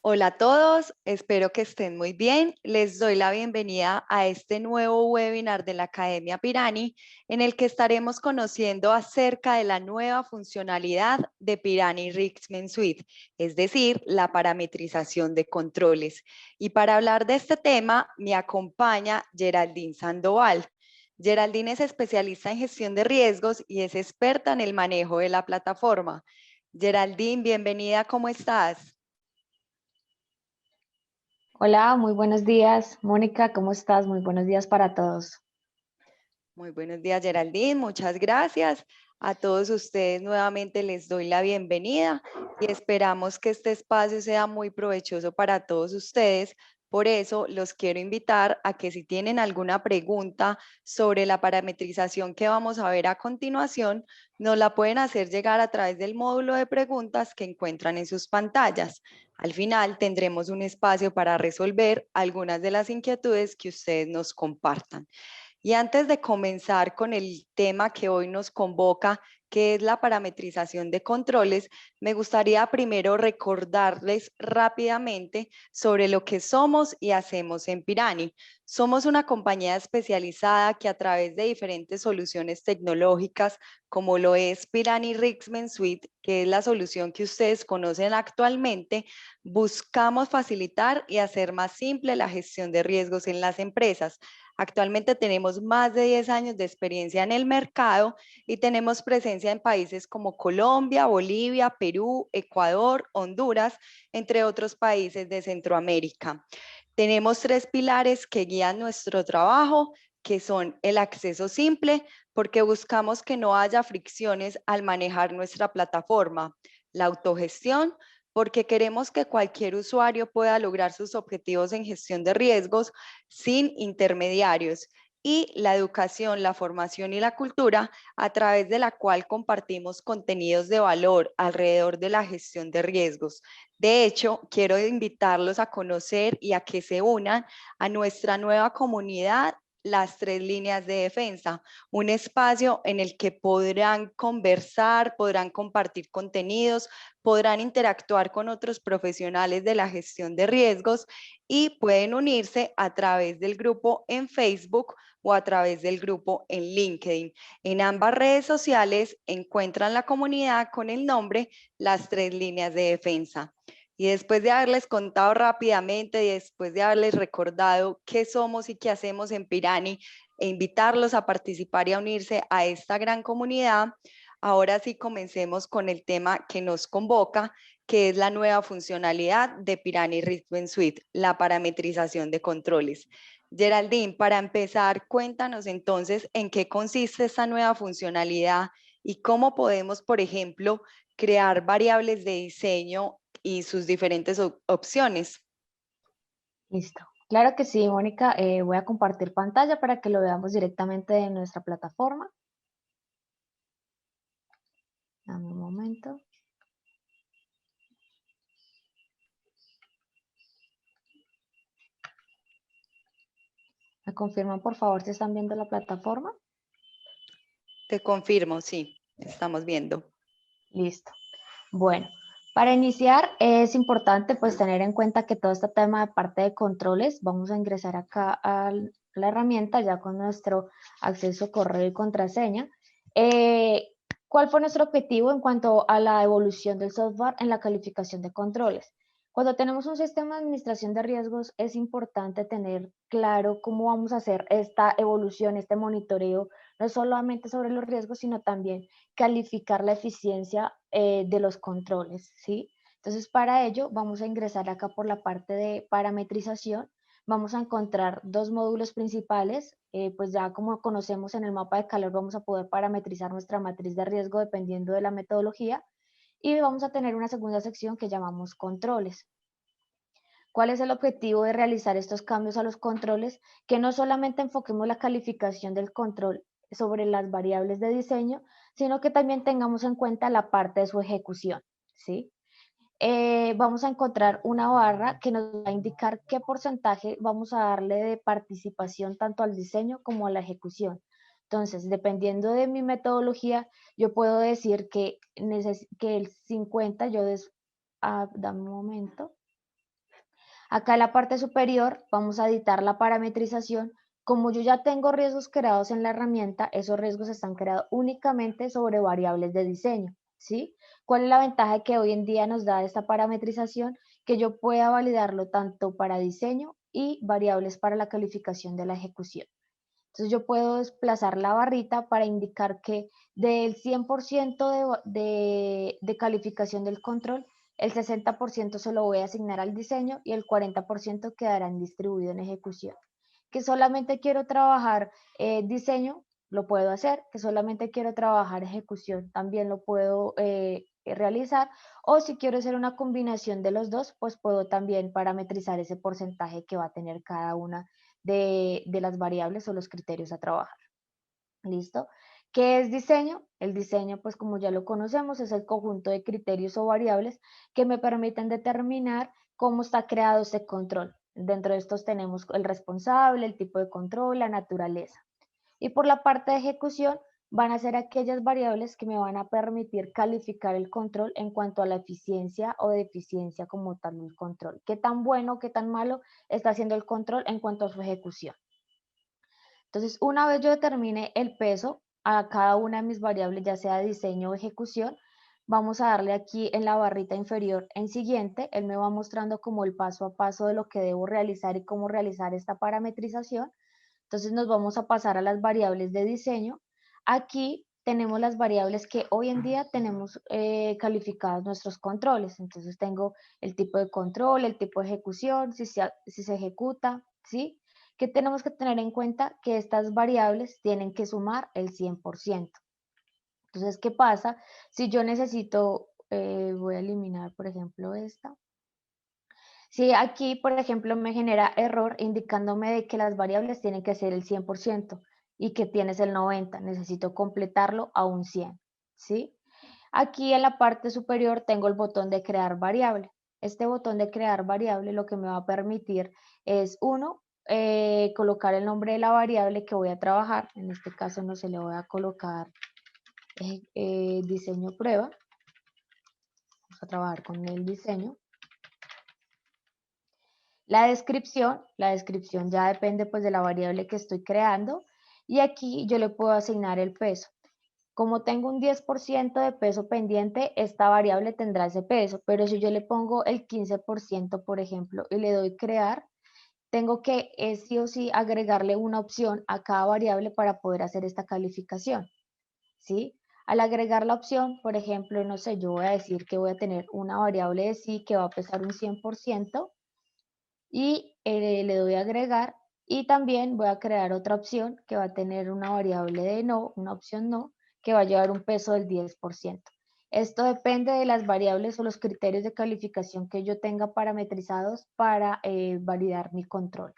Hola a todos, espero que estén muy bien. Les doy la bienvenida a este nuevo webinar de la Academia Pirani, en el que estaremos conociendo acerca de la nueva funcionalidad de Pirani Riskman Suite, es decir, la parametrización de controles. Y para hablar de este tema, me acompaña Geraldine Sandoval. Geraldine es especialista en gestión de riesgos y es experta en el manejo de la plataforma. Geraldine, bienvenida, ¿cómo estás? Hola, muy buenos días. Mónica, ¿cómo estás? Muy buenos días para todos. Muy buenos días, Geraldine. Muchas gracias. A todos ustedes nuevamente les doy la bienvenida y esperamos que este espacio sea muy provechoso para todos ustedes. Por eso los quiero invitar a que si tienen alguna pregunta sobre la parametrización que vamos a ver a continuación, nos la pueden hacer llegar a través del módulo de preguntas que encuentran en sus pantallas. Al final tendremos un espacio para resolver algunas de las inquietudes que ustedes nos compartan. Y antes de comenzar con el tema que hoy nos convoca, que es la parametrización de controles, me gustaría primero recordarles rápidamente sobre lo que somos y hacemos en Pirani. Somos una compañía especializada que a través de diferentes soluciones tecnológicas, como lo es Pirani Riskman Suite, que es la solución que ustedes conocen actualmente, buscamos facilitar y hacer más simple la gestión de riesgos en las empresas. Actualmente tenemos más de 10 años de experiencia en el mercado y tenemos presencia en países como Colombia, Bolivia, Perú, Ecuador, Honduras, entre otros países de Centroamérica. Tenemos tres pilares que guían nuestro trabajo, que son el acceso simple, porque buscamos que no haya fricciones al manejar nuestra plataforma, la autogestión, porque queremos que cualquier usuario pueda lograr sus objetivos en gestión de riesgos sin intermediarios, y la educación, la formación y la cultura, a través de la cual compartimos contenidos de valor alrededor de la gestión de riesgos. De hecho, quiero invitarlos a conocer y a que se unan a nuestra nueva comunidad, las tres líneas de defensa, un espacio en el que podrán conversar, podrán compartir contenidos, podrán interactuar con otros profesionales de la gestión de riesgos y pueden unirse a través del grupo en Facebook o a través del grupo en LinkedIn. En ambas redes sociales encuentran la comunidad con el nombre Las Tres Líneas de Defensa. Y después de haberles contado rápidamente y después de haberles recordado qué somos y qué hacemos en Pirani e invitarlos a participar y a unirse a esta gran comunidad, ahora sí comencemos con el tema que nos convoca, que es la nueva funcionalidad de Pirani Riskman Suite, la parametrización de controles. Geraldine, para empezar, cuéntanos entonces en qué consiste esta nueva funcionalidad y cómo podemos, por ejemplo, crear variables de diseño y sus diferentes opciones. Listo. Claro que sí, Mónica. Voy a compartir pantalla para que lo veamos directamente en nuestra plataforma. Dame un momento. ¿Me confirman, por favor, si están viendo la plataforma? Te confirmo, sí, estamos viendo. Listo. Bueno, para iniciar es importante pues tener en cuenta que todo este tema de parte de controles, vamos a ingresar acá a la herramienta ya con nuestro acceso correo y contraseña. ¿Cuál fue nuestro objetivo en cuanto a la evolución del software en la calificación de controles? Cuando tenemos un sistema de administración de riesgos, es importante tener claro cómo vamos a hacer esta evolución, este monitoreo, no solamente sobre los riesgos, sino también calificar la eficiencia de los controles, ¿sí? Entonces, para ello, vamos a ingresar acá por la parte de parametrización. Vamos a encontrar dos módulos principales, pues ya como conocemos en el mapa de calor, vamos a poder parametrizar nuestra matriz de riesgo dependiendo de la metodología y vamos a tener una segunda sección que llamamos controles. ¿Cuál es el objetivo de realizar estos cambios a los controles? Que no solamente enfoquemos la calificación del control sobre las variables de diseño, sino que también tengamos en cuenta la parte de su ejecución, ¿sí? Vamos a encontrar una barra que nos va a indicar qué porcentaje vamos a darle de participación tanto al diseño como a la ejecución. Entonces, dependiendo de mi metodología, yo puedo decir que el 50, dame un momento, Acá en la parte superior vamos a editar la parametrización. Como yo ya tengo riesgos creados en la herramienta, esos riesgos están creados únicamente sobre variables de diseño, ¿sí? ¿Cuál es la ventaja que hoy en día nos da esta parametrización? Que yo pueda validarlo tanto para diseño y variables para la calificación de la ejecución. Entonces yo puedo desplazar la barrita para indicar que del 100% de calificación del control, el 60% se lo voy a asignar al diseño y el 40% quedará distribuido en ejecución. Que solamente quiero trabajar diseño, lo puedo hacer. Que solamente quiero trabajar ejecución, también lo puedo realizar. O si quiero hacer una combinación de los dos, pues puedo también parametrizar ese porcentaje que va a tener cada una de las variables o los criterios a trabajar. ¿Listo? ¿Qué es diseño? El diseño, pues como ya lo conocemos, es el conjunto de criterios o variables que me permiten determinar cómo está creado este control. Dentro de estos tenemos el responsable, el tipo de control, la naturaleza. Y por la parte de ejecución van a ser aquellas variables que me van a permitir calificar el control en cuanto a la eficiencia o deficiencia como tal del control. ¿Qué tan bueno, qué tan malo está haciendo el control en cuanto a su ejecución? Entonces, una vez yo determine el peso a cada una de mis variables, ya sea diseño o ejecución, vamos a darle aquí en la barrita inferior en siguiente. Él me va mostrando como el paso a paso de lo que debo realizar y cómo realizar esta parametrización. Entonces nos vamos a pasar a las variables de diseño. Aquí tenemos las variables que hoy en día tenemos calificados nuestros controles. Entonces tengo el tipo de control, el tipo de ejecución, si se ejecuta, ¿sí? ¿Qué tenemos que tener en cuenta? Que estas variables tienen que sumar el 100%. Entonces, ¿qué pasa? Si yo necesito, voy a eliminar, por ejemplo, esta. Si aquí, por ejemplo, me genera error indicándome de que las variables tienen que ser el 100% y que tienes el 90%, necesito completarlo a un 100, ¿sí? Aquí en la parte superior tengo el botón de crear variable. Este botón de crear variable lo que me va a permitir es, uno, colocar el nombre de la variable que voy a trabajar. En este caso no se le voy a colocar diseño prueba. Vamos a trabajar con el diseño. La descripción ya depende pues de la variable que estoy creando y aquí yo le puedo asignar el peso. Como tengo un 10% de peso pendiente, esta variable tendrá ese peso, pero si yo le pongo el 15%, por ejemplo, y le doy crear, tengo que sí o sí agregarle una opción a cada variable para poder hacer esta calificación, ¿sí? Al agregar la opción, por ejemplo, no sé, yo voy a decir que voy a tener una variable de sí que va a pesar un 100%, y le doy a agregar y también voy a crear otra opción que va a tener una variable de no, una opción no, que va a llevar un peso del 10%. Esto depende de las variables o los criterios de calificación que yo tenga parametrizados para validar mi control.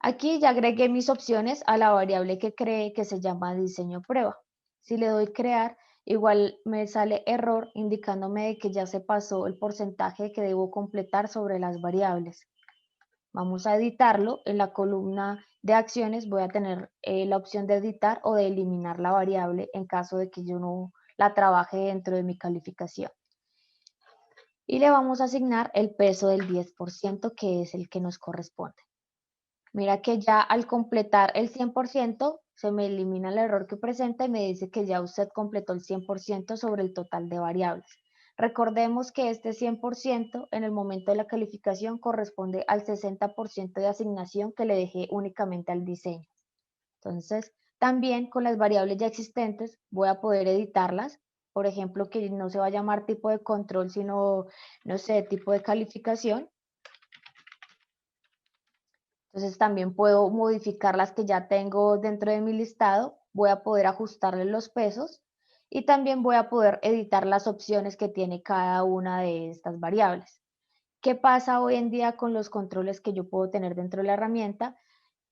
Aquí ya agregué mis opciones a la variable que creé que se llama diseño prueba. Si le doy crear, igual me sale error indicándome de que ya se pasó el porcentaje que debo completar sobre las variables. Vamos a editarlo. En la columna de acciones voy a tener la opción de editar o de eliminar la variable en caso de que yo no la trabaje dentro de mi calificación. Y le vamos a asignar el peso del 10% que es el que nos corresponde. Mira que ya al completar el 100% se me elimina el error que presenta y me dice que ya usted completó el 100% sobre el total de variables. Recordemos que este 100% en el momento de la calificación corresponde al 60% de asignación que le dejé únicamente al diseño. Entonces, también con las variables ya existentes voy a poder editarlas. Por ejemplo, que no se va a llamar tipo de control, sino, no sé, tipo de calificación. Entonces también puedo modificar las que ya tengo dentro de mi listado, voy a poder ajustarle los pesos y también voy a poder editar las opciones que tiene cada una de estas variables. ¿Qué pasa hoy en día con los controles que yo puedo tener dentro de la herramienta?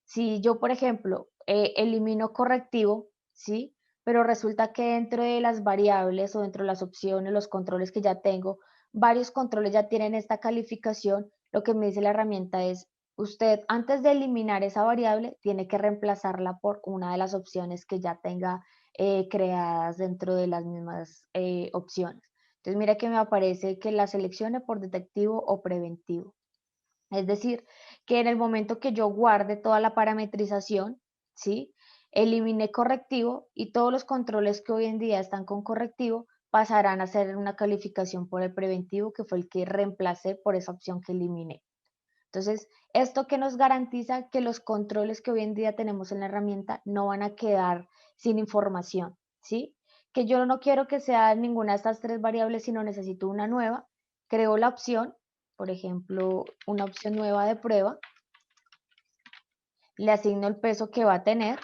Si yo, por ejemplo, elimino correctivo, ¿sí? Pero resulta que dentro de las variables o dentro de las opciones, los controles que ya tengo, varios controles ya tienen esta calificación, lo que me dice la herramienta es, usted antes de eliminar esa variable, tiene que reemplazarla por una de las opciones que ya tenga creadas dentro de las mismas opciones. Entonces, mira que me aparece que la seleccione por detectivo o preventivo. Es decir, que en el momento que yo guarde toda la parametrización, ¿sí? Elimine correctivo y todos los controles que hoy en día están con correctivo pasarán a ser una calificación por el preventivo, que fue el que reemplacé por esa opción que eliminé. Entonces, esto que nos garantiza que los controles que hoy en día tenemos en la herramienta no van a quedar sin información, ¿sí? Que yo no quiero que sea ninguna de estas tres variables, sino necesito una nueva. Creo la opción, por ejemplo, una opción nueva de prueba, le asigno el peso que va a tener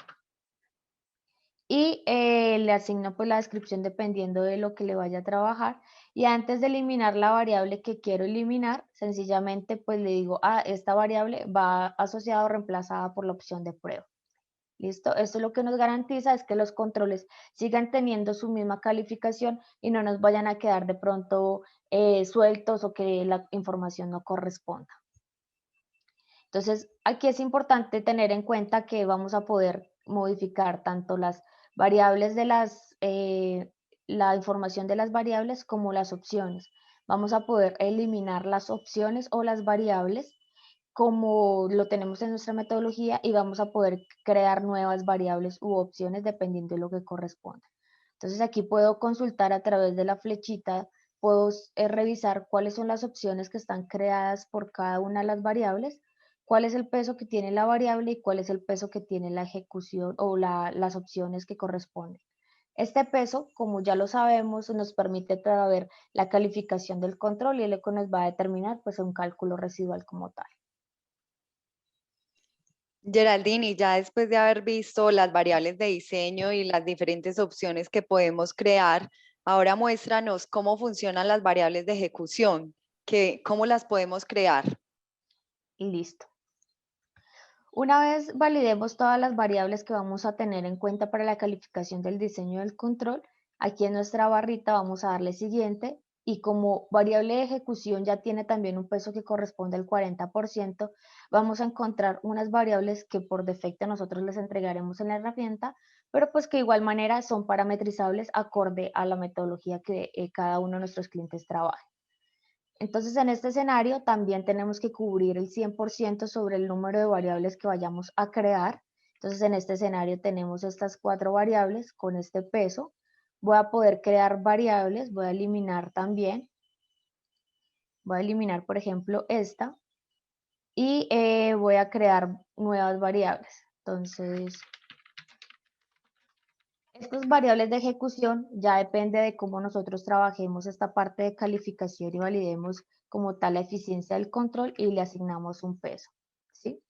y le asigno pues la descripción dependiendo de lo que le vaya a trabajar. Y antes de eliminar la variable que quiero eliminar, sencillamente pues le digo, esta variable va asociada o reemplazada por la opción de prueba. ¿Listo? Esto lo que nos garantiza es que los controles sigan teniendo su misma calificación y no nos vayan a quedar de pronto sueltos o que la información no corresponda. Entonces, aquí es importante tener en cuenta que vamos a poder modificar tanto las variables de la información de las variables como las opciones. Vamos a poder eliminar las opciones o las variables como lo tenemos en nuestra metodología y vamos a poder crear nuevas variables u opciones dependiendo de lo que corresponda. Entonces aquí puedo consultar a través de la flechita, puedo revisar cuáles son las opciones que están creadas por cada una de las variables, cuál es el peso que tiene la variable y cuál es el peso que tiene la ejecución o las opciones que corresponden. Este peso, como ya lo sabemos, nos permite saber la calificación del control y es lo que nos va a determinar pues un cálculo residual como tal. Geraldine, y ya después de haber visto las variables de diseño y las diferentes opciones que podemos crear, ahora muéstranos cómo funcionan las variables de ejecución, cómo las podemos crear. Y listo. Una vez validemos todas las variables que vamos a tener en cuenta para la calificación del diseño del control, aquí en nuestra barrita vamos a darle siguiente y como variable de ejecución ya tiene también un peso que corresponde al 40%, vamos a encontrar unas variables que por defecto nosotros les entregaremos en la herramienta, pero pues que de igual manera son parametrizables acorde a la metodología que cada uno de nuestros clientes trabaje. Entonces, en este escenario también tenemos que cubrir el 100% sobre el número de variables que vayamos a crear. Entonces, en este escenario tenemos estas 4 variables con este peso. Voy a poder crear variables, voy a eliminar también. Voy a eliminar, por ejemplo, esta y voy a crear nuevas variables. Entonces, estas variables de ejecución ya depende de cómo nosotros trabajemos esta parte de calificación y validemos como tal la eficiencia del control y le asignamos un peso, ¿sí?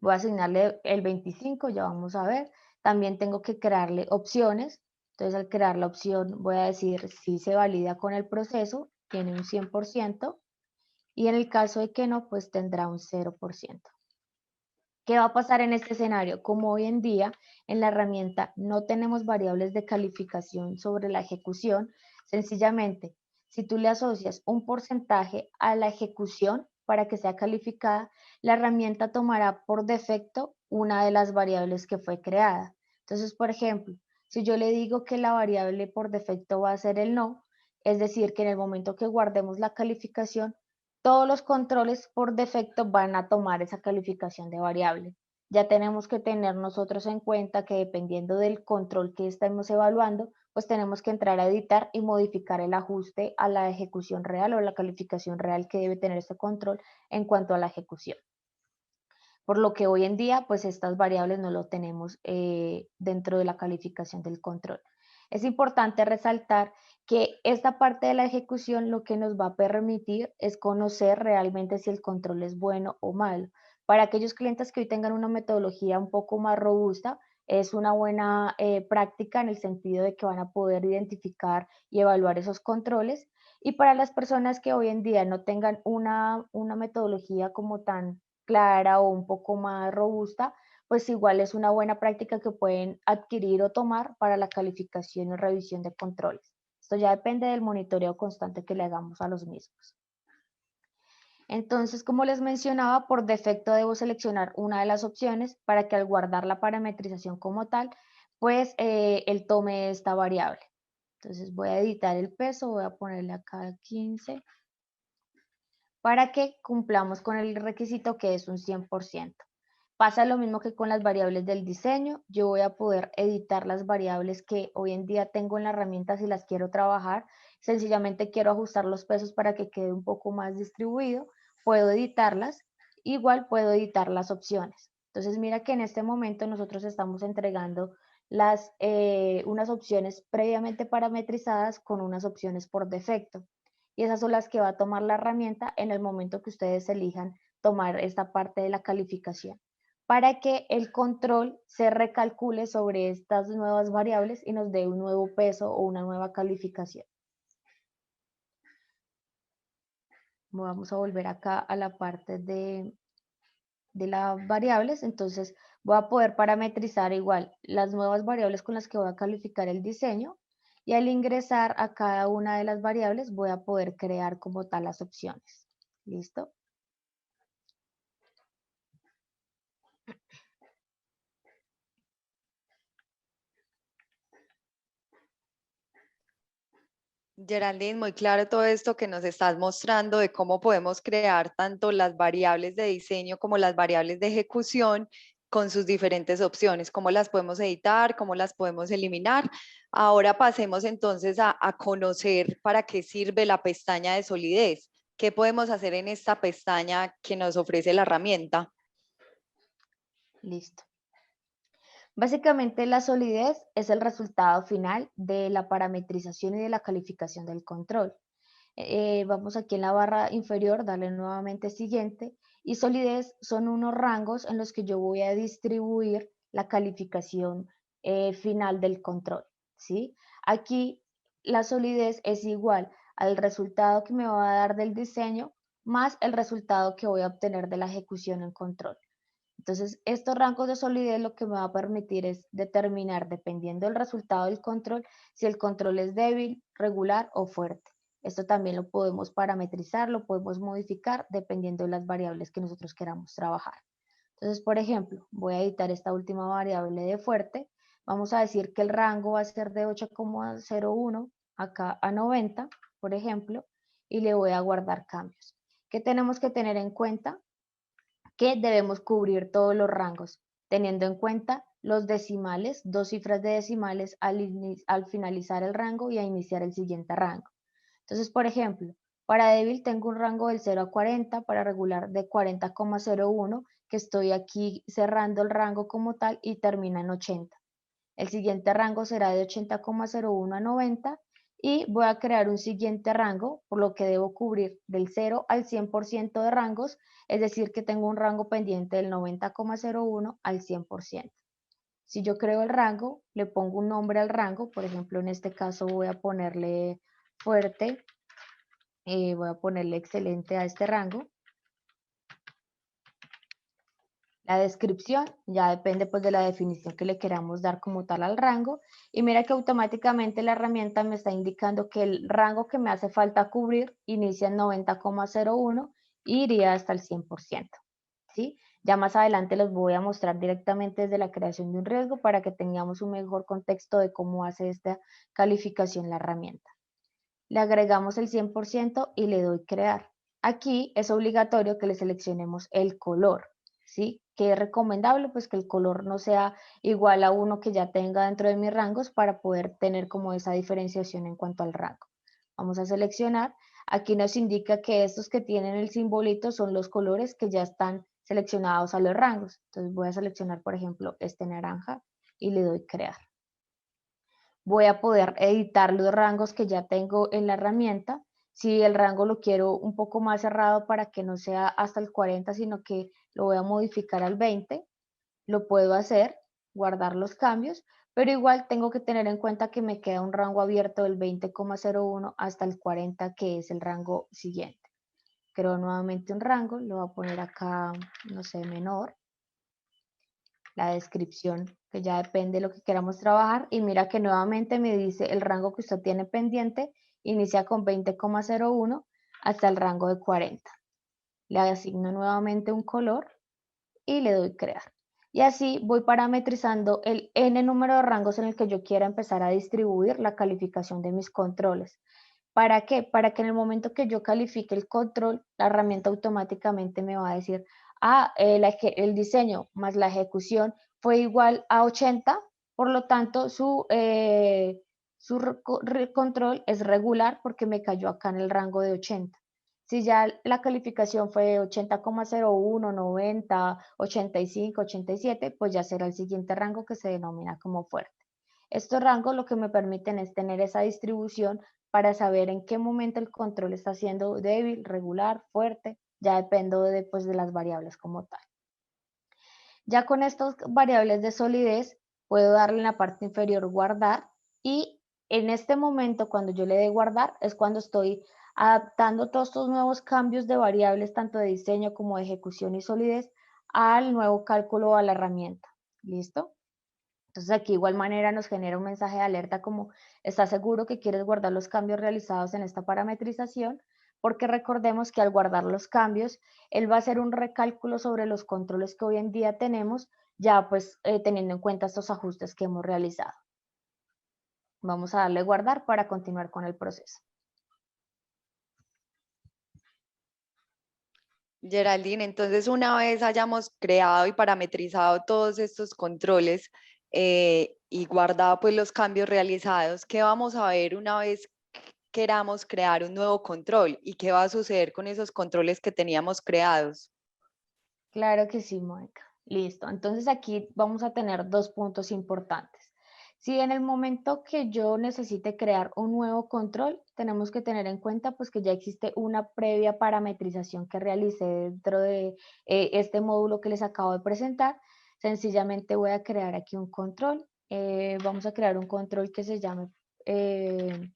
Voy a asignarle el 25, ya vamos a ver. También tengo que crearle opciones. Entonces, al crear la opción voy a decir si se valida con el proceso, tiene un 100%, y en el caso de que no, pues tendrá un 0%. ¿Qué va a pasar en este escenario? Como hoy en día en la herramienta no tenemos variables de calificación sobre la ejecución, sencillamente, si tú le asocias un porcentaje a la ejecución para que sea calificada, la herramienta tomará por defecto una de las variables que fue creada. Entonces, por ejemplo, si yo le digo que la variable por defecto va a ser el no, es decir, que en el momento que guardemos la calificación, todos los controles por defecto van a tomar esa calificación de variable. Ya tenemos que tener nosotros en cuenta que dependiendo del control que estemos evaluando, pues tenemos que entrar a editar y modificar el ajuste a la ejecución real o la calificación real que debe tener este control en cuanto a la ejecución. Por lo que hoy en día, pues estas variables no lo tenemos dentro de la calificación del control. Es importante resaltar que esta parte de la ejecución lo que nos va a permitir es conocer realmente si el control es bueno o malo. Para aquellos clientes que hoy tengan una metodología un poco más robusta, es una buena práctica en el sentido de que van a poder identificar y evaluar esos controles. Y para las personas que hoy en día no tengan una metodología como tan clara o un poco más robusta, pues igual es una buena práctica que pueden adquirir o tomar para la calificación y revisión de controles. Esto ya depende del monitoreo constante que le hagamos a los mismos. Entonces, como les mencionaba, por defecto debo seleccionar una de las opciones para que al guardar la parametrización como tal, pues él tome esta variable. Entonces voy a editar el peso, voy a ponerle acá 15. para que cumplamos con el requisito que es un 100%. Pasa lo mismo que con las variables del diseño. Yo voy a poder editar las variables que hoy en día tengo en la herramienta si las quiero trabajar. Sencillamente quiero ajustar los pesos para que quede un poco más distribuido. Puedo editarlas. Igual puedo editar las opciones. Entonces mira que en este momento nosotros estamos entregando unas opciones previamente parametrizadas con unas opciones por defecto. Y esas son las que va a tomar la herramienta en el momento que ustedes elijan tomar esta parte de la calificación, para que el control se recalcule sobre estas nuevas variables y nos dé un nuevo peso o una nueva calificación. Vamos a volver acá a la parte de las variables. Entonces voy a poder parametrizar igual las nuevas variables con las que voy a calificar el diseño, y al ingresar a cada una de las variables voy a poder crear como tal las opciones. ¿Listo? Geraldine, muy claro todo esto que nos estás mostrando de cómo podemos crear tanto las variables de diseño como las variables de ejecución con sus diferentes opciones, cómo las podemos editar, cómo las podemos eliminar. Ahora pasemos entonces a conocer para qué sirve la pestaña de solidez. ¿Qué podemos hacer en esta pestaña que nos ofrece la herramienta? Listo. Básicamente la solidez es el resultado final de la parametrización y de la calificación del control. Vamos aquí en la barra inferior, darle nuevamente siguiente, y solidez son unos rangos en los que yo voy a distribuir la calificación final del control, ¿sí? Aquí la solidez es igual al resultado que me va a dar del diseño más el resultado que voy a obtener de la ejecución en control. Entonces, estos rangos de solidez lo que me va a permitir es determinar, dependiendo del resultado del control, si el control es débil, regular o fuerte. Esto también lo podemos parametrizar, lo podemos modificar dependiendo de las variables que nosotros queramos trabajar. Entonces, por ejemplo, voy a editar esta última variable de fuerte. Vamos a decir que el rango va a ser de 8,01 acá a 90, por ejemplo, y le voy a guardar cambios. ¿Qué tenemos que tener en cuenta? Que debemos cubrir todos los rangos, teniendo en cuenta los decimales, dos cifras de decimales al finalizar el rango y a iniciar el siguiente rango. Entonces, por ejemplo, para débil tengo un rango del 0 a 40, para regular de 40,01, que estoy aquí cerrando el rango como tal y termina en 80. El siguiente rango será de 80,01 a 90 y voy a crear un siguiente rango, por lo que debo cubrir del 0 al 100% de rangos, es decir, que tengo un rango pendiente del 90,01 al 100%. Si yo creo el rango, le pongo un nombre al rango, por ejemplo, en este caso voy a ponerle fuerte, voy a ponerle excelente a este rango. La descripción ya depende pues de la definición que le queramos dar como tal al rango, y mira que automáticamente la herramienta me está indicando que el rango que me hace falta cubrir inicia en 90,01 y iría hasta el 100%, ¿sí? Ya más adelante los voy a mostrar directamente desde la creación de un riesgo para que tengamos un mejor contexto de cómo hace esta calificación la herramienta. Le agregamos el 100% y le doy crear. Aquí es obligatorio que le seleccionemos el color, ¿sí? ¿Qué es recomendable? Pues que el color no sea igual a uno que ya tenga dentro de mis rangos para poder tener como esa diferenciación en cuanto al rango. Vamos a seleccionar. Aquí nos indica que estos que tienen el simbolito son los colores que ya están seleccionados a los rangos. Entonces voy a seleccionar, por ejemplo, este naranja y le doy crear. Voy a poder editar los rangos que ya tengo en la herramienta. Si el rango lo quiero un poco más cerrado para que no sea hasta el 40, sino que lo voy a modificar al 20, lo puedo hacer, guardar los cambios, pero igual tengo que tener en cuenta que me queda un rango abierto del 20,01 hasta el 40, que es el rango siguiente. Creo nuevamente un rango, lo voy a poner acá, no sé, menor. La descripción, que ya depende de lo que queramos trabajar, y mira que nuevamente me dice el rango que usted tiene pendiente, inicia con 20,01 hasta el rango de 40. Le asigno nuevamente un color y le doy crear. Y así voy parametrizando el n número de rangos en el que yo quiera empezar a distribuir la calificación de mis controles. ¿Para qué? Para que en el momento que yo califique el control, la herramienta automáticamente me va a decir, el diseño más la ejecución fue igual a 80, por lo tanto su control es regular porque me cayó acá en el rango de 80. Si ya la calificación fue 80,01, 90, 85, 87, pues ya será el siguiente rango que se denomina como fuerte. Estos rangos lo que me permiten es tener esa distribución para saber en qué momento el control está siendo débil, regular, fuerte, ya dependo pues, de las variables como tal. Ya con estas variables de solidez, puedo darle en la parte inferior guardar y en este momento cuando yo le dé guardar es cuando estoy adaptando todos estos nuevos cambios de variables, tanto de diseño como de ejecución y solidez, al nuevo cálculo o a la herramienta. ¿Listo? Entonces aquí de igual manera nos genera un mensaje de alerta como ¿estás seguro que quieres guardar los cambios realizados en esta parametrización? Porque recordemos que al guardar los cambios, él va a hacer un recálculo sobre los controles que hoy en día tenemos, ya pues teniendo en cuenta estos ajustes que hemos realizado. Vamos a darle guardar para continuar con el proceso. Geraldine, entonces una vez hayamos creado y parametrizado todos estos controles y guardado pues los cambios realizados, ¿qué vamos a ver una vez queramos crear un nuevo control? ¿Y qué va a suceder con esos controles que teníamos creados? Claro que sí, Mónica. Listo. Entonces aquí vamos a tener dos puntos importantes. Si en el momento que yo necesite crear un nuevo control, tenemos que tener en cuenta pues que ya existe una previa parametrización que realicé dentro de este módulo que les acabo de presentar. Sencillamente voy a crear aquí un control. Vamos a crear un control que se llame eh,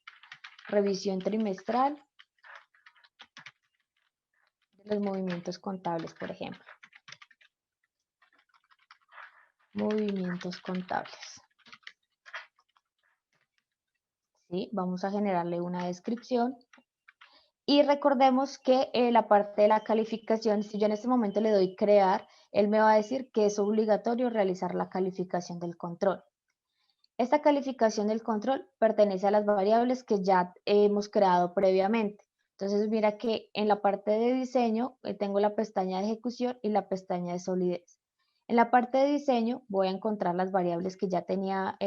revisión trimestral de los movimientos contables, por ejemplo. Movimientos contables. ¿Sí? Vamos a generarle una descripción. Y recordemos que la parte de la calificación, si yo en este momento le doy crear, él me va a decir que es obligatorio realizar la calificación del control. Esta calificación del control pertenece a las variables que ya hemos creado previamente. Entonces mira que en la parte de diseño tengo la pestaña de ejecución y la pestaña de solidez. En la parte de diseño voy a encontrar las variables que ya tenía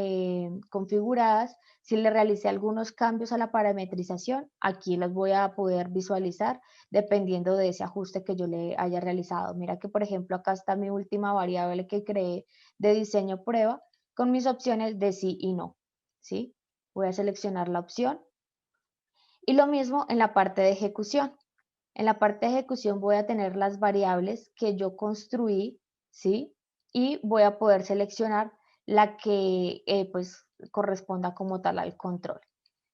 configuradas. Si le realicé algunos cambios a la parametrización, aquí las voy a poder visualizar dependiendo de ese ajuste que yo le haya realizado. Mira que por ejemplo acá está mi última variable que creé de diseño prueba con mis opciones de sí y no, ¿sí? Voy a seleccionar la opción y lo mismo en la parte de ejecución. En la parte de ejecución voy a tener las variables que yo construí, ¿sí? Y voy a poder seleccionar la que pues corresponda como tal al control.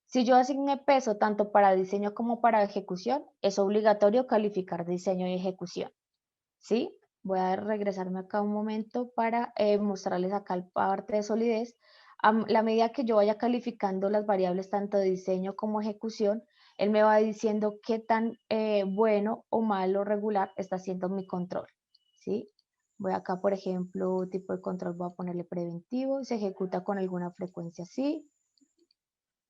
Si yo asigné peso tanto para diseño como para ejecución, es obligatorio calificar diseño y ejecución, ¿sí? Voy a regresarme acá un momento para mostrarles acá la parte de solidez. A la medida que yo vaya calificando las variables tanto de diseño como ejecución, él me va diciendo qué tan bueno o malo regular está haciendo mi control, ¿sí? Voy acá, por ejemplo, tipo de control, voy a ponerle preventivo y se ejecuta con alguna frecuencia así,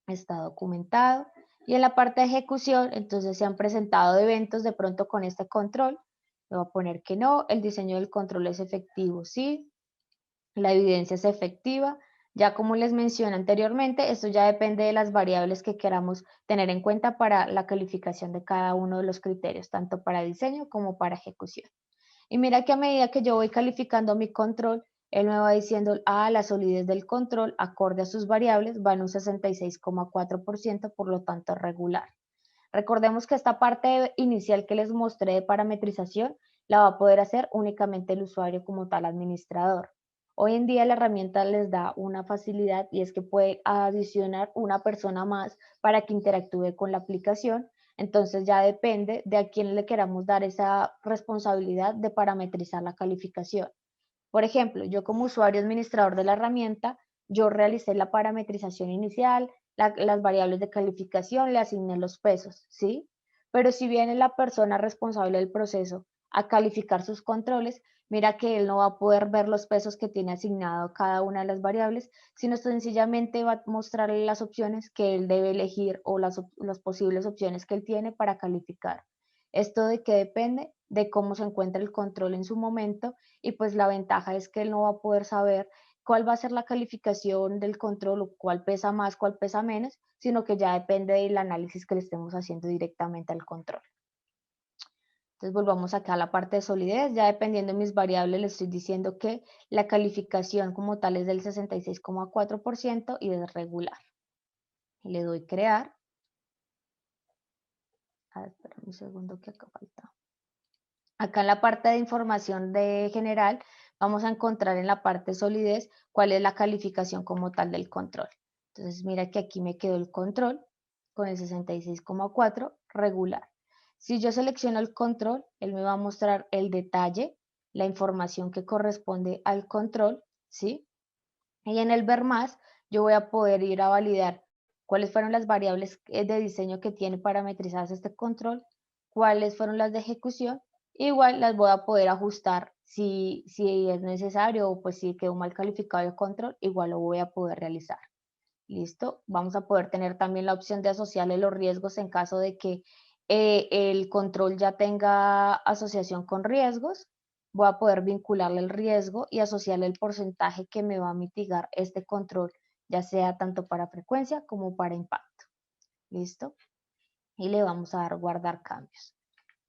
está documentado. Y en la parte de ejecución, entonces se han presentado eventos de pronto con este control. Le voy a poner que no, el diseño del control es efectivo, sí, la evidencia es efectiva. Ya como les mencioné anteriormente, esto ya depende de las variables que queramos tener en cuenta para la calificación de cada uno de los criterios, tanto para diseño como para ejecución. Y mira que a medida que yo voy calificando mi control, él me va diciendo, la solidez del control, acorde a sus variables, va en un 66,4%, por lo tanto regular. Recordemos que esta parte inicial que les mostré de parametrización la va a poder hacer únicamente el usuario como tal administrador. Hoy en día la herramienta les da una facilidad y es que puede adicionar una persona más para que interactúe con la aplicación. Entonces ya depende de a quién le queramos dar esa responsabilidad de parametrizar la calificación. Por ejemplo, yo como usuario administrador de la herramienta, yo realicé la parametrización inicial, las variables de calificación, le asigné los pesos, ¿sí? Pero si viene la persona responsable del proceso a calificar sus controles, Mira que él no va a poder ver los pesos que tiene asignado cada una de las variables, sino sencillamente va a mostrarle las opciones que él debe elegir o las posibles opciones que él tiene para calificar. ¿Esto de qué depende? De cómo se encuentra el control en su momento, y pues la ventaja es que él no va a poder saber cuál va a ser la calificación del control o cuál pesa más, cuál pesa menos, sino que ya depende del análisis que le estemos haciendo directamente al control. Entonces volvamos acá a la parte de solidez. Ya dependiendo de mis variables, le estoy diciendo que la calificación como tal es del 66,4% y es regular. Le doy crear. Espera un segundo que acá falta. Acá en la parte de información de general, vamos a encontrar en la parte de solidez cuál es la calificación como tal del control. Entonces mira que aquí me quedó el control con el 66,4 regular. Si yo selecciono el control, él me va a mostrar el detalle, la información que corresponde al control, ¿sí? Y en el ver más, yo voy a poder ir a validar cuáles fueron las variables de diseño que tiene parametrizadas este control, cuáles fueron las de ejecución. Igual las voy a poder ajustar si es necesario, o pues si quedó mal calificado el control, igual lo voy a poder realizar. ¿Listo? Vamos a poder tener también la opción de asociarle los riesgos en caso de que el control ya tenga asociación con riesgos. Voy a poder vincularle el riesgo y asociarle el porcentaje que me va a mitigar este control, ya sea tanto para frecuencia como para impacto. ¿Listo? Y le vamos a dar guardar cambios.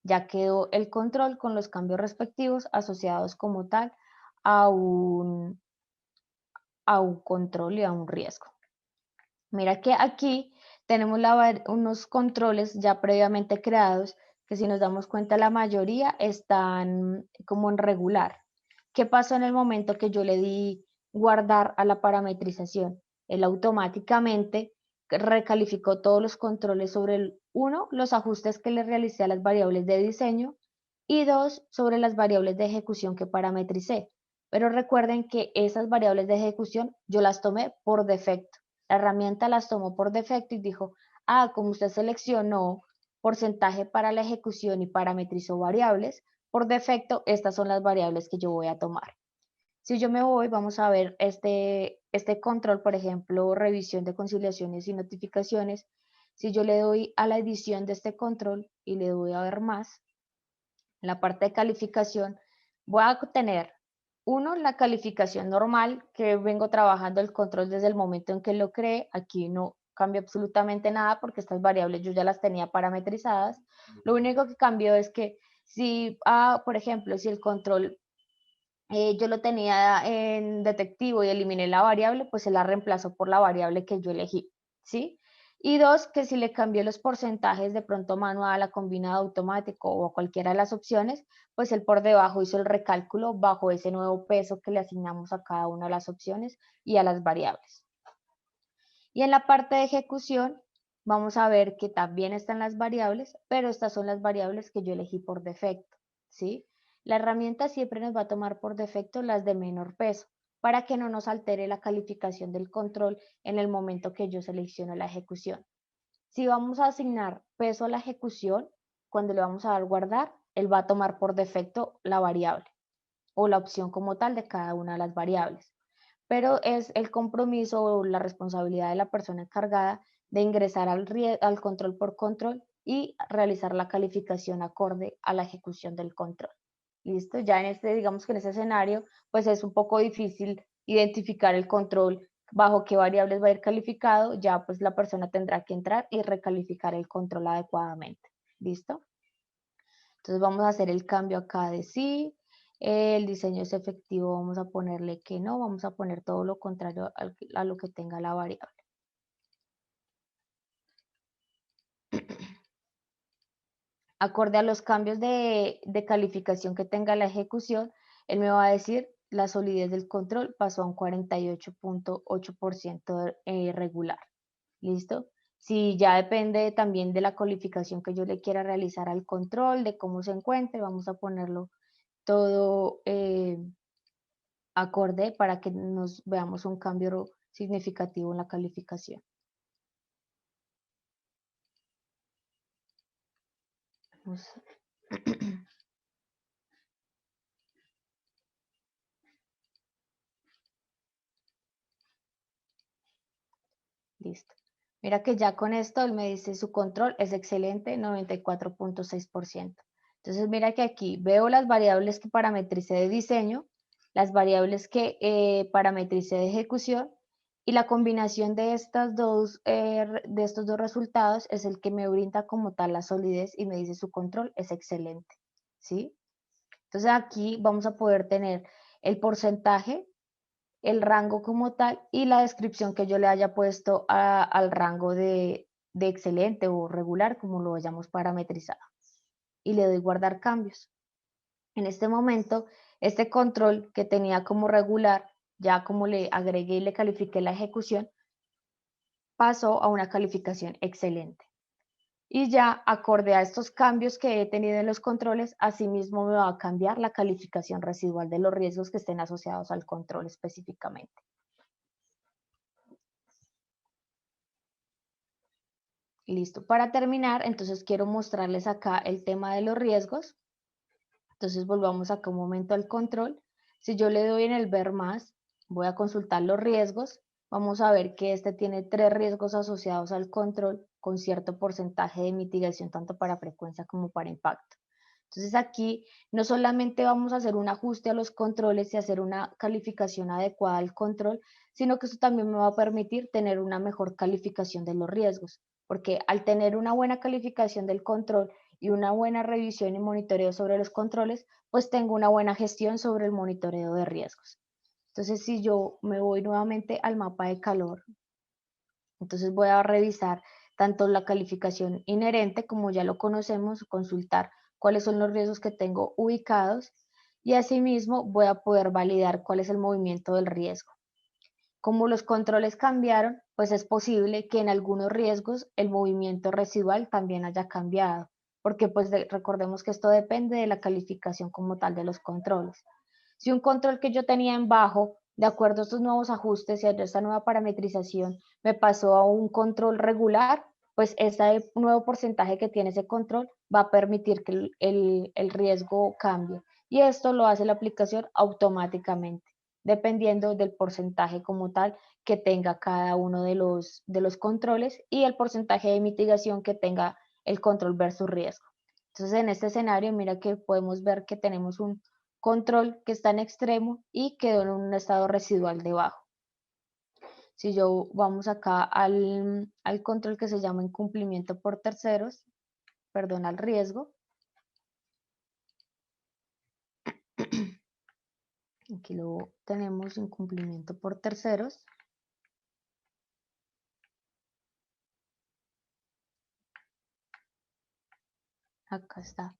Ya quedó el control con los cambios respectivos asociados como tal a un control y a un riesgo. Mira que aquí tenemos unos controles ya previamente creados que, si nos damos cuenta, la mayoría están como en regular. ¿Qué pasó en el momento que yo le di guardar a la parametrización? Él automáticamente recalificó todos los controles sobre uno, los ajustes que le realicé a las variables de diseño, y dos, sobre las variables de ejecución que parametricé. Pero recuerden que esas variables de ejecución yo las tomé por defecto. La herramienta las tomó por defecto y dijo, como usted seleccionó porcentaje para la ejecución y parametrizó variables, por defecto estas son las variables que yo voy a tomar. Si yo me voy, vamos a ver este control, por ejemplo, revisión de conciliaciones y notificaciones. Si yo le doy a la edición de este control y le doy a ver más, en la parte de calificación voy a tener, uno, la calificación normal, que vengo trabajando el control desde el momento en que lo creé. Aquí no cambia absolutamente nada porque estas variables yo ya las tenía parametrizadas. Lo único que cambió es que si, por ejemplo, si el control yo lo tenía en detectivo y eliminé la variable, pues se la reemplazó por la variable que yo elegí, ¿sí? Y dos, que si le cambié los porcentajes de pronto manual a combinado automático o a cualquiera de las opciones, pues él por debajo hizo el recálculo bajo ese nuevo peso que le asignamos a cada una de las opciones y a las variables. Y en la parte de ejecución, vamos a ver que también están las variables, pero estas son las variables que yo elegí por defecto, ¿sí? La herramienta siempre nos va a tomar por defecto las de menor peso, para que no nos altere la calificación del control en el momento que yo selecciono la ejecución. Si vamos a asignar peso a la ejecución, cuando le vamos a dar guardar, él va a tomar por defecto la variable o la opción como tal de cada una de las variables. Pero es el compromiso o la responsabilidad de la persona encargada de ingresar al control por control y realizar la calificación acorde a la ejecución del control. ¿Listo? Ya digamos que en este escenario, pues es un poco difícil identificar el control bajo qué variables va a ir calificado. Ya pues la persona tendrá que entrar y recalificar el control adecuadamente. ¿Listo? Entonces vamos a hacer el cambio acá de sí. El diseño es efectivo, vamos a ponerle que no, vamos a poner todo lo contrario a lo que tenga la variable. Acorde a los cambios de calificación que tenga la ejecución, él me va a decir la solidez del control pasó a un 48,8% regular. ¿Listo? Si ya depende también de la calificación que yo le quiera realizar al control, de cómo se encuentre, vamos a ponerlo todo acorde para que nos veamos un cambio significativo en la calificación. Listo. Mira que ya con esto él me dice su control es excelente, 94.6%. Entonces mira que aquí veo las variables que parametricé de diseño, las variables que parametricé de ejecución, y la combinación de estos dos resultados es el que me brinda como tal la solidez y me dice su control es excelente, ¿sí? Entonces aquí vamos a poder tener el porcentaje, el rango como tal y la descripción que yo le haya puesto al rango de excelente o regular, como lo hayamos parametrizado. Y le doy guardar cambios. En este momento, este control que tenía como regular, ya como le agregué y le califiqué la ejecución, pasó a una calificación excelente. Y ya acorde a estos cambios que he tenido en los controles, asimismo me va a cambiar la calificación residual de los riesgos que estén asociados al control específicamente. Listo. Para terminar, entonces quiero mostrarles acá el tema de los riesgos. Entonces volvamos acá un momento al control. Si yo le doy en el ver más, voy a consultar los riesgos. Vamos a ver que este tiene 3 riesgos asociados al control con cierto porcentaje de mitigación tanto para frecuencia como para impacto. Entonces aquí no solamente vamos a hacer un ajuste a los controles y hacer una calificación adecuada al control, sino que esto también me va a permitir tener una mejor calificación de los riesgos, porque al tener una buena calificación del control y una buena revisión y monitoreo sobre los controles, pues tengo una buena gestión sobre el monitoreo de riesgos. Entonces, si yo me voy nuevamente al mapa de calor, entonces voy a revisar tanto la calificación inherente, como ya lo conocemos, consultar cuáles son los riesgos que tengo ubicados y asimismo voy a poder validar cuál es el movimiento del riesgo. Como los controles cambiaron, pues es posible que en algunos riesgos el movimiento residual también haya cambiado, porque pues recordemos que esto depende de la calificación como tal de los controles. Si un control que yo tenía en bajo, de acuerdo a estos nuevos ajustes y a esta nueva parametrización, me pasó a un control regular, pues este nuevo porcentaje que tiene ese control va a permitir que el riesgo cambie. Y esto lo hace la aplicación automáticamente, dependiendo del porcentaje como tal que tenga cada uno de los controles y el porcentaje de mitigación que tenga el control versus riesgo. Entonces, en este escenario, mira que podemos ver que tenemos un control que está en extremo y quedó en un estado residual debajo. Si yo vamos acá al control que se llama incumplimiento por terceros, perdón, al riesgo. Aquí lo tenemos, incumplimiento por terceros. Acá está.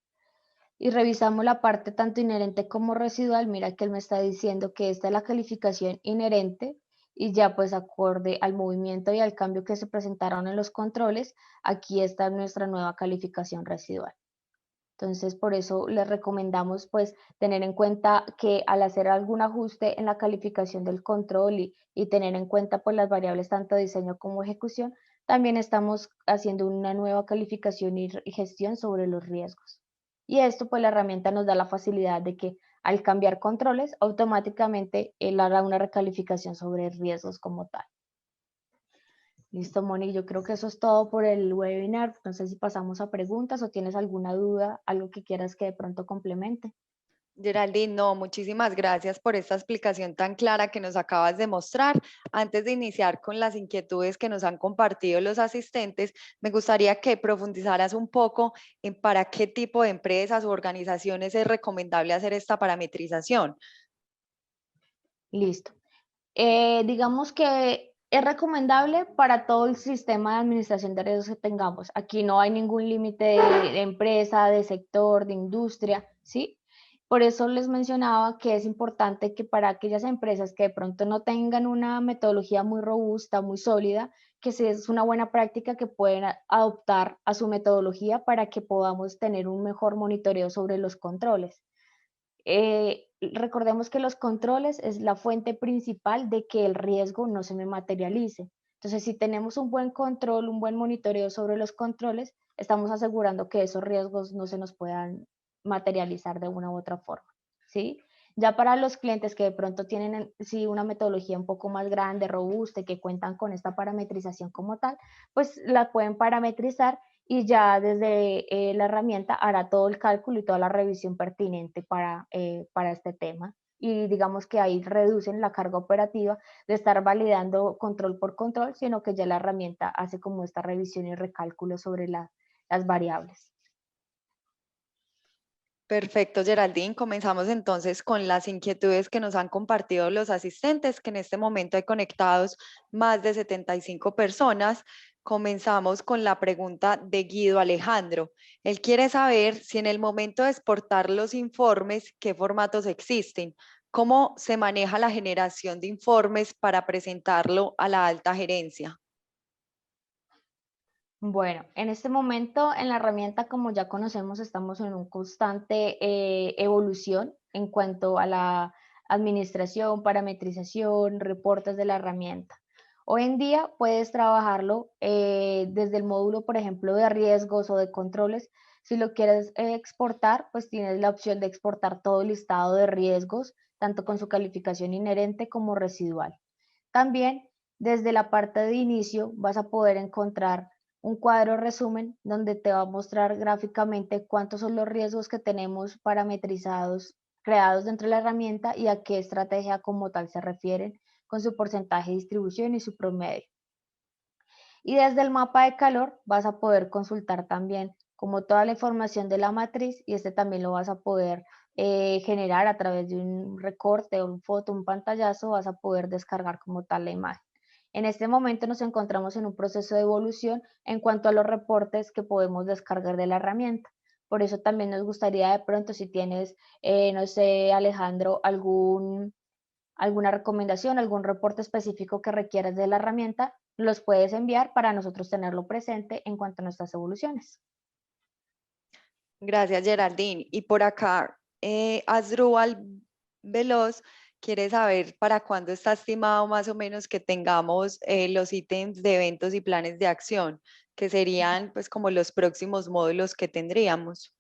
Y revisamos la parte tanto inherente como residual. Mira que él me está diciendo que esta es la calificación inherente y ya pues acorde al movimiento y al cambio que se presentaron en los controles, aquí está nuestra nueva calificación residual. Entonces, por eso les recomendamos pues tener en cuenta que al hacer algún ajuste en la calificación del control y tener en cuenta pues las variables tanto de diseño como ejecución, también estamos haciendo una nueva calificación y gestión sobre los riesgos. Y esto pues la herramienta nos da la facilidad de que al cambiar controles, automáticamente él hará una recalificación sobre riesgos como tal. Listo, Moni, yo creo que eso es todo por el webinar. No sé si pasamos a preguntas o tienes alguna duda, algo que quieras que de pronto complemente. Geraldine, no, muchísimas gracias por esta explicación tan clara que nos acabas de mostrar. Antes de iniciar con las inquietudes que nos han compartido los asistentes, me gustaría que profundizaras un poco en para qué tipo de empresas o organizaciones es recomendable hacer esta parametrización. Listo. Digamos que es recomendable para todo el sistema de administración de riesgos que tengamos. Aquí no hay ningún límite de empresa, de sector, de industria, ¿sí? Por eso les mencionaba que es importante que para aquellas empresas que de pronto no tengan una metodología muy robusta, muy sólida, que es una buena práctica que pueden adoptar a su metodología para que podamos tener un mejor monitoreo sobre los controles. Recordemos que los controles es la fuente principal de que el riesgo no se me materialice. Entonces, si tenemos un buen control, un buen monitoreo sobre los controles, estamos asegurando que esos riesgos no se nos puedan materializar de una u otra forma, ¿sí? Ya para los clientes que de pronto tienen sí una metodología un poco más grande, robusta y que cuentan con esta parametrización como tal, pues la pueden parametrizar y ya desde la herramienta hará todo el cálculo y toda la revisión pertinente para este tema. Y digamos que ahí reducen la carga operativa de estar validando control por control, sino que ya la herramienta hace como esta revisión y recálculo sobre las variables. Perfecto, Geraldine. Comenzamos entonces con las inquietudes que nos han compartido los asistentes, que en este momento hay conectados más de 75 personas. Comenzamos con la pregunta de Guido Alejandro. Él quiere saber si en el momento de exportar los informes, qué formatos existen, cómo se maneja la generación de informes para presentarlo a la alta gerencia. Bueno, en este momento en la herramienta, como ya conocemos, estamos en un constante evolución en cuanto a la administración, parametrización, reportes de la herramienta. Hoy en día puedes trabajarlo desde el módulo, por ejemplo, de riesgos o de controles. Si lo quieres exportar, pues tienes la opción de exportar todo el listado de riesgos, tanto con su calificación inherente como residual. También desde la parte de inicio vas a poder encontrar un cuadro resumen donde te va a mostrar gráficamente cuántos son los riesgos que tenemos parametrizados, creados dentro de la herramienta y a qué estrategia como tal se refieren con su porcentaje de distribución y su promedio. Y desde el mapa de calor vas a poder consultar también como toda la información de la matriz y este también lo vas a poder generar a través de un recorte, un foto, un pantallazo, vas a poder descargar como tal la imagen. En este momento nos encontramos en un proceso de evolución en cuanto a los reportes que podemos descargar de la herramienta. Por eso también nos gustaría de pronto si tienes, no sé, Alejandro, alguna recomendación, algún reporte específico que requieras de la herramienta, los puedes enviar para nosotros tenerlo presente en cuanto a nuestras evoluciones. Gracias, Geraldine. Y por acá, Asdrúbal Veloz quiere saber para cuándo está estimado más o menos que tengamos los ítems de eventos y planes de acción, que serían pues como los próximos módulos que tendríamos.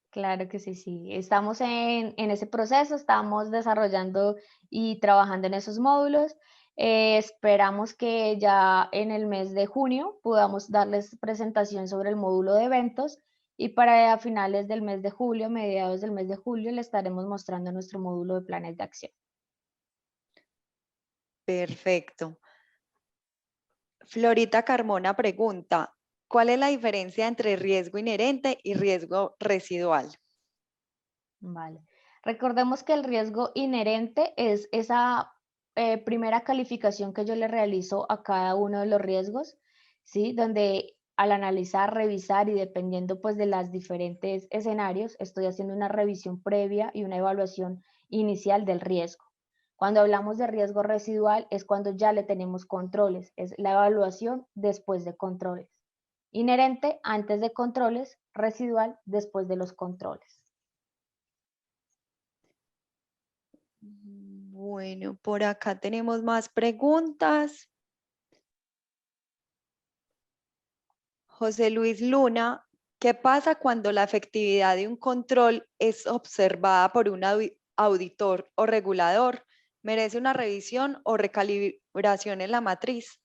Claro que sí, sí. Estamos en ese proceso, estamos desarrollando y trabajando en esos módulos. Esperamos que ya en el mes de junio podamos darles presentación sobre el módulo de eventos y para a finales del mes de julio, mediados del mes de julio, le estaremos mostrando nuestro módulo de planes de acción. Perfecto. Florita Carmona pregunta, ¿cuál es la diferencia entre riesgo inherente y riesgo residual? Vale. Recordemos que el riesgo inherente es esa primera calificación que yo le realizo a cada uno de los riesgos, ¿sí? Donde al analizar, revisar y dependiendo pues de los diferentes escenarios, estoy haciendo una revisión previa y una evaluación inicial del riesgo. Cuando hablamos de riesgo residual es cuando ya le tenemos controles, es la evaluación después de controles. Inherente antes de controles, residual después de los controles. Bueno, por acá tenemos más preguntas. José Luis Luna, ¿qué pasa cuando la efectividad de un control es observada por un auditor o regulador? ¿Merece una revisión o recalibración en la matriz?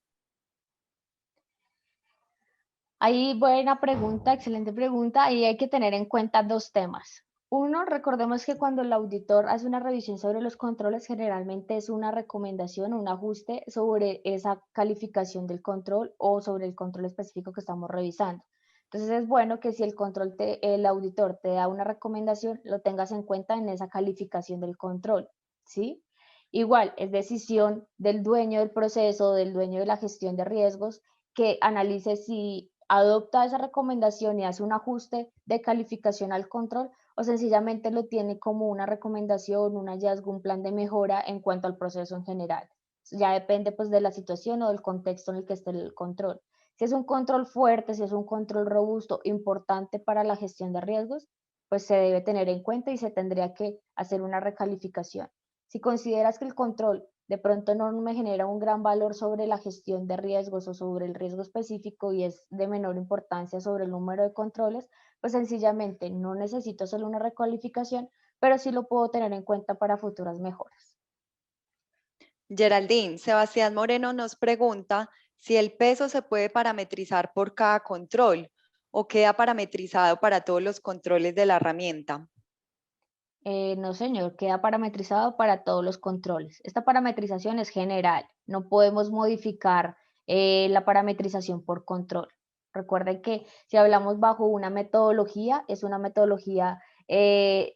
Ahí buena pregunta, excelente pregunta, y hay que tener en cuenta dos temas. Uno, recordemos que cuando el auditor hace una revisión sobre los controles, generalmente es una recomendación o un ajuste sobre esa calificación del control o sobre el control específico que estamos revisando. Entonces es bueno que si el auditor te da una recomendación, lo tengas en cuenta en esa calificación del control, ¿sí? Igual, es decisión del dueño del proceso, del dueño de la gestión de riesgos, que analice si adopta esa recomendación y hace un ajuste de calificación al control o sencillamente lo tiene como una recomendación, un hallazgo, un plan de mejora en cuanto al proceso en general. Ya depende pues de la situación o del contexto en el que esté el control. Si es un control fuerte, si es un control robusto, importante para la gestión de riesgos, pues se debe tener en cuenta y se tendría que hacer una recalificación. Si consideras que el control de pronto no me genera un gran valor sobre la gestión de riesgos o sobre el riesgo específico y es de menor importancia sobre el número de controles, pues sencillamente no necesito solo una recualificación, pero sí lo puedo tener en cuenta para futuras mejoras. Geraldine, Sebastián Moreno nos pregunta si el peso se puede parametrizar por cada control o queda parametrizado para todos los controles de la herramienta. No, señor, queda parametrizado para todos los controles. Esta parametrización es general, no podemos modificar la parametrización por control. Recuerden que si hablamos bajo una metodología, es una metodología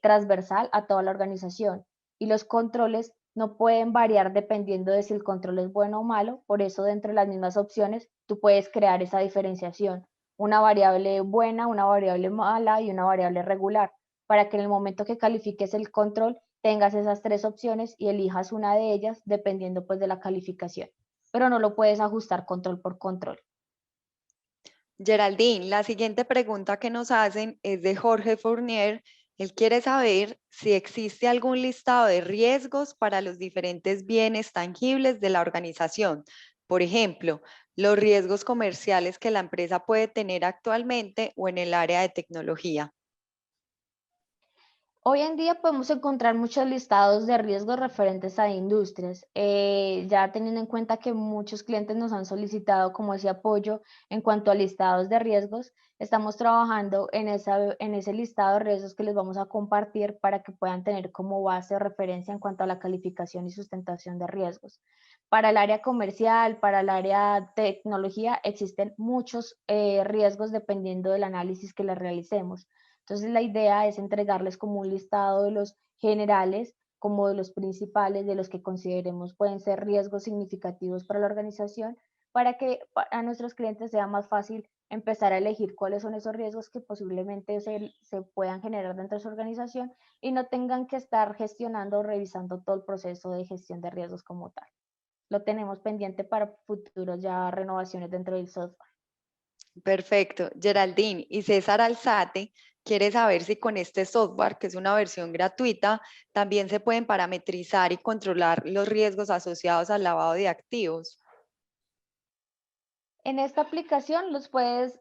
transversal a toda la organización y los controles no pueden variar dependiendo de si el control es bueno o malo, por eso dentro de las mismas opciones tú puedes crear esa diferenciación, una variable buena, una variable mala y una variable regular para que en el momento que califiques el control tengas esas tres opciones y elijas una de ellas dependiendo pues de la calificación, pero no lo puedes ajustar control por control. Geraldine, la siguiente pregunta que nos hacen es de Jorge Fournier. Él quiere saber si existe algún listado de riesgos para los diferentes bienes tangibles de la organización. Por ejemplo, los riesgos comerciales que la empresa puede tener actualmente o en el área de tecnología. Hoy en día podemos encontrar muchos listados de riesgos referentes a industrias, ya teniendo en cuenta que muchos clientes nos han solicitado como ese apoyo en cuanto a listados de riesgos, estamos trabajando en ese listado de riesgos que les vamos a compartir para que puedan tener como base de referencia en cuanto a la calificación y sustentación de riesgos. Para el área comercial, para el área tecnología, existen muchos riesgos dependiendo del análisis que les realicemos. Entonces, la idea es entregarles como un listado de los generales, como de los principales, de los que consideremos pueden ser riesgos significativos para la organización, para que a nuestros clientes sea más fácil empezar a elegir cuáles son esos riesgos que posiblemente se puedan generar dentro de su organización y no tengan que estar gestionando o revisando todo el proceso de gestión de riesgos como tal. Lo tenemos pendiente para futuros ya renovaciones dentro del software. Perfecto. Geraldine y César Alzate quiere saber si con este software, que es una versión gratuita, también se pueden parametrizar y controlar los riesgos asociados al lavado de activos. En esta aplicación los puedes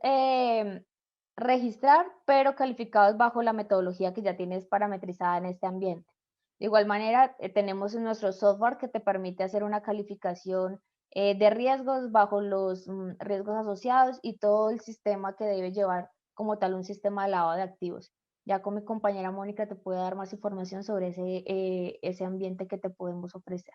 registrar, pero calificados bajo la metodología que ya tienes parametrizada en este ambiente. De igual manera, tenemos nuestro software que te permite hacer una calificación de riesgos bajo los riesgos asociados y todo el sistema que debe llevar como tal un sistema de lavado de activos. Ya con mi compañera Mónica te puede dar más información sobre ese ambiente que te podemos ofrecer.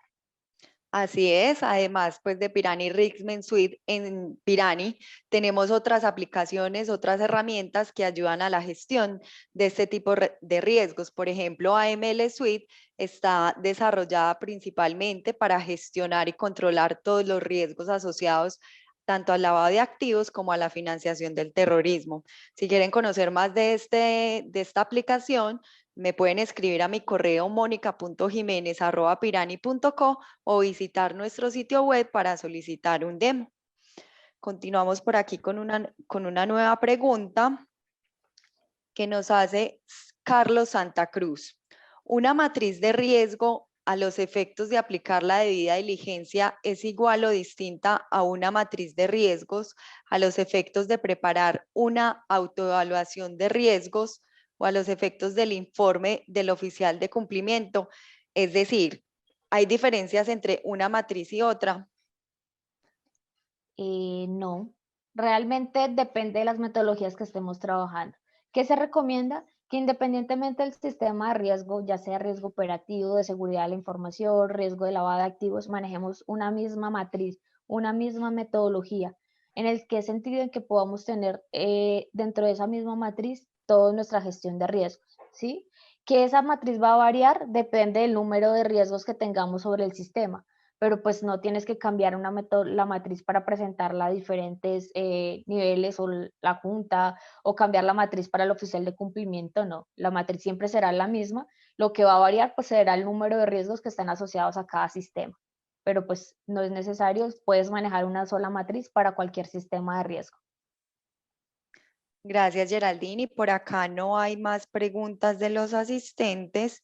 Así es, además pues de Pirani Rixmen Suite en Pirani tenemos otras aplicaciones, otras herramientas que ayudan a la gestión de este tipo de riesgos. Por ejemplo, AML Suite está desarrollada principalmente para gestionar y controlar todos los riesgos asociados tanto al lavado de activos como a la financiación del terrorismo. Si quieren conocer más de esta aplicación, me pueden escribir a mi correo monica.jimenez@pirani.co o visitar nuestro sitio web para solicitar un demo. Continuamos por aquí con una nueva pregunta que nos hace Carlos Santa Cruz. ¿Una matriz de riesgo a los efectos de aplicar la debida diligencia es igual o distinta a una matriz de riesgos a los efectos de preparar una autoevaluación de riesgos o a los efectos del informe del oficial de cumplimiento? Es decir, ¿hay diferencias entre una matriz y otra? No, realmente depende de las metodologías que estemos trabajando. ¿Qué se recomienda? Que independientemente del sistema de riesgo, ya sea riesgo operativo, de seguridad de la información, riesgo de lavado de activos, manejemos una misma matriz, una misma metodología. ¿En el qué sentido? En que podamos tener dentro de esa misma matriz toda nuestra gestión de riesgos, ¿sí? Que esa matriz va a variar depende del número de riesgos que tengamos sobre el sistema, pero pues no tienes que cambiar la matriz para presentarla a diferentes niveles o la junta o cambiar la matriz para el oficial de cumplimiento, no. La matriz siempre será la misma. Lo que va a variar pues será el número de riesgos que están asociados a cada sistema, pero pues no es necesario, puedes manejar una sola matriz para cualquier sistema de riesgo. Gracias, Geraldine. Y por acá no hay más preguntas de los asistentes.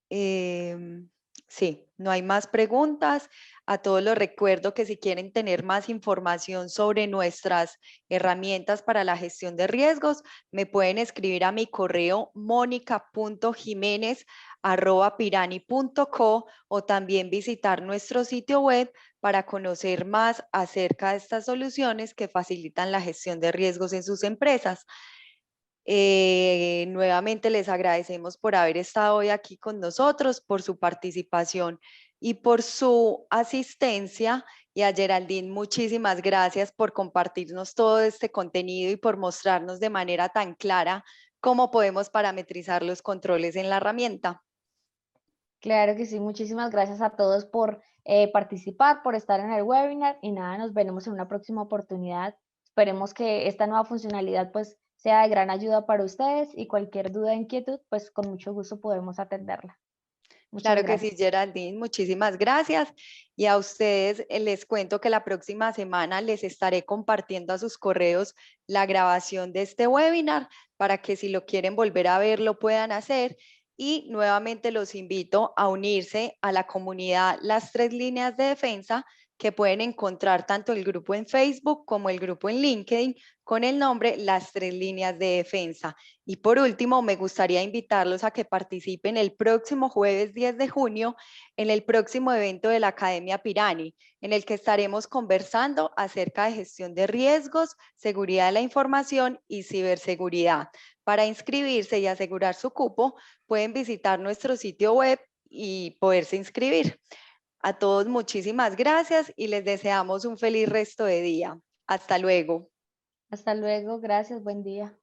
Em, Sí, no hay más preguntas. A todos los recuerdo que si quieren tener más información sobre nuestras herramientas para la gestión de riesgos, me pueden escribir a mi correo monica.jimenez@pirani.co o también visitar nuestro sitio web para conocer más acerca de estas soluciones que facilitan la gestión de riesgos en sus empresas. Nuevamente les agradecemos por haber estado hoy aquí con nosotros, por su participación y por su asistencia. Y a Geraldine, muchísimas gracias por compartirnos todo este contenido y por mostrarnos de manera tan clara cómo podemos parametrizar los controles en la herramienta. Claro que sí, muchísimas gracias a todos por participar, por estar en el webinar y nada, nos veremos en una próxima oportunidad. Esperemos que esta nueva funcionalidad pues sea de gran ayuda para ustedes y cualquier duda o inquietud pues con mucho gusto podemos atenderla. Muchas Claro que sí, gracias. Geraldine, muchísimas gracias. Y a ustedes les cuento que la próxima semana les estaré compartiendo a sus correos la grabación de este webinar para que si lo quieren volver a ver lo puedan hacer. Y nuevamente los invito a unirse a la comunidad Las Tres Líneas de Defensa, que pueden encontrar tanto el grupo en Facebook como el grupo en LinkedIn con el nombre Las Tres Líneas de Defensa. Y por último, me gustaría invitarlos a que participen el próximo jueves 10 de junio en el próximo evento de la Academia Pirani, en el que estaremos conversando acerca de gestión de riesgos, seguridad de la información y ciberseguridad. Para inscribirse y asegurar su cupo, pueden visitar nuestro sitio web y poderse inscribir. A todos muchísimas gracias y les deseamos un feliz resto de día. Hasta luego. Hasta luego, gracias, buen día.